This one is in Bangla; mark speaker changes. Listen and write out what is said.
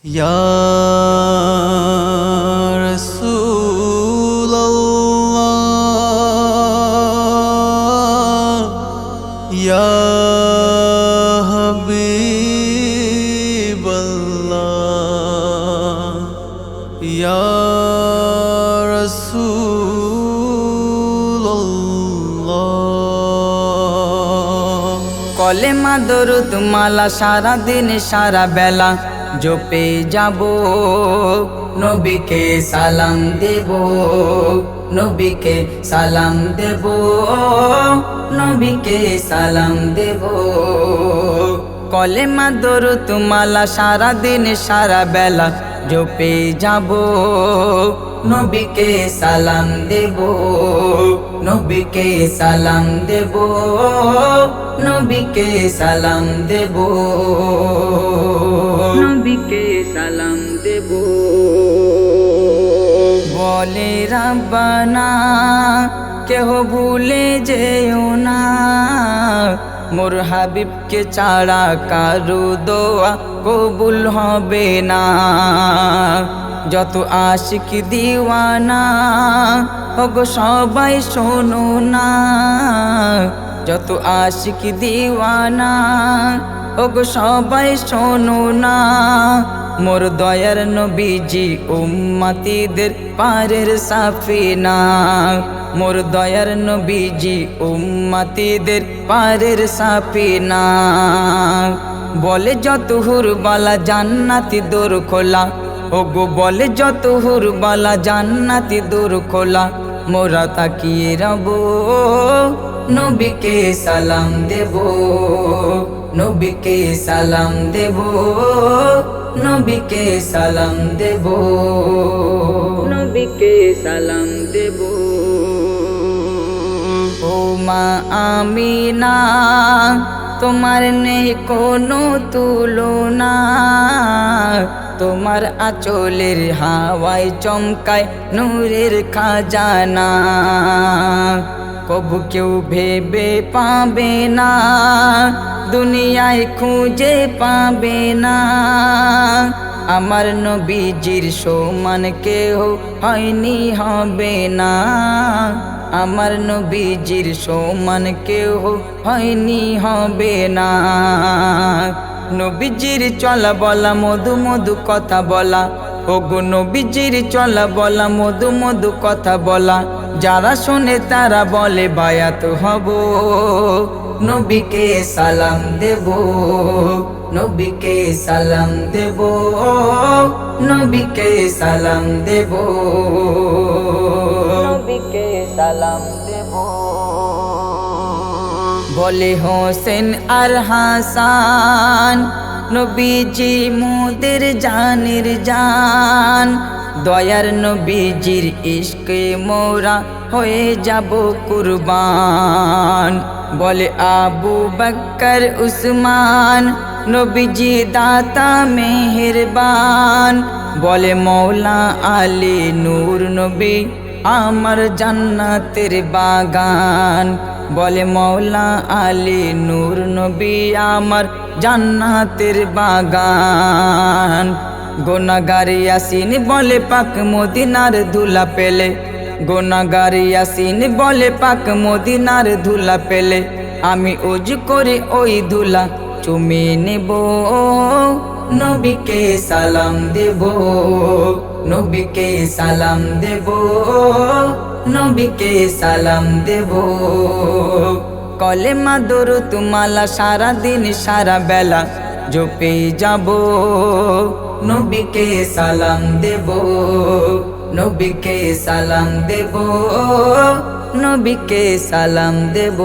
Speaker 1: ইয়া রাসূলাল্লাহ ইয়া হাবিবাল্লাহ ইয়া রাসূলাল্লাহ।
Speaker 2: কলেমা দরুদ মালা সারা দিন সারা বেলা জপে যাব, নবীকে সালাম দেব, নবীকে সালাম দেব, নবীকে সালাম দেব। কলেমা দরুদ মালা সারা দিন সারা বেলা জপে যাব, নবীকে সালাম দেব, নবীকে সালাম দেব, নবীকে সালাম দেব, নবীকে সালাম দেব। বলে রাব্বানা কেহ ভুলে যেও না, মোর হাবিবকে ছাড়া কারো দোয়া কবুল হবে না। যত আশিক দিওয়ানা ওগো সবাই শোনো না, যত আশিক দিওয়ানা ওগো সবাই শোনো না। মোর দয়ার নবীজি উম্মতিদের পারের সাফিনা, মোর দয়ার নবীজি উম্মতিদের পারের সাফিনা। বলে যত হুরবালা জান্নাতি দোর খোলা, ওগো বলে যত হুরবালা জান্নাতি দোর খোলা। মোরা তাকিয়ে রব, নবীকে সালাম দেব, নবীকে সালাম দেব, নবীকে সালাম দেব, নবীকে সালাম দেব। ও মা আমিনা তোমার নেই কোনো তুলনা, তোমার আঁচলের হাওয়ায় চমকায় নূরের খাজানা। কবু কেউ ভেবে পাবে না, দুনিয়ায় খুঁজে পাবে না। আমার নবীজির সমান কেহ হয়নি হবে না, আমার নবীজির সমান কেহ হয়নি হবে না। নবীজির চলা বলা মধু মধু কথা বলা, ওগো নবীজির চলা বলা মধু মধু কথা বলা। যারা শোনে তারা বলে বায়াত হব, নবীকে সালাম দেব, নবীকে সালাম দেব, নবীকে সালাম দেব, নবীকে সালাম দেব। বলে হোসেন আর হাসান নবীজি মোদের জানের জান, দয়ার নবীজির ইশকে মোরা হয়ে যাব কুরবান। বলে আবু বকর উসমান নবীজি দাতা মেহেরবান, বলে মৌলা আলী নূর নবী আমার জান্নাতের বাগান, বলে মৌলা আলী নূর নবী আমার জান্নাতের বাগান। গুনাহগার ইয়াসিন বলে পাক মদিনার ধুলা পেলে, গুনাহগার ইয়াসিন বলে পাক মদিনার ধুলা পেলে। আমি ওযু করে ওই ধুলা চুমে নেব, নবীকে সালাম দেব, নবীকে সালাম দেব, নবীকে সালাম দেব। কলেমা দরুদ মালা সারা দিন সারা বেলা জপে যাব, নবীকে সালাম দেব, নবীকে সালাম দেব, নবীকে সালাম দেব।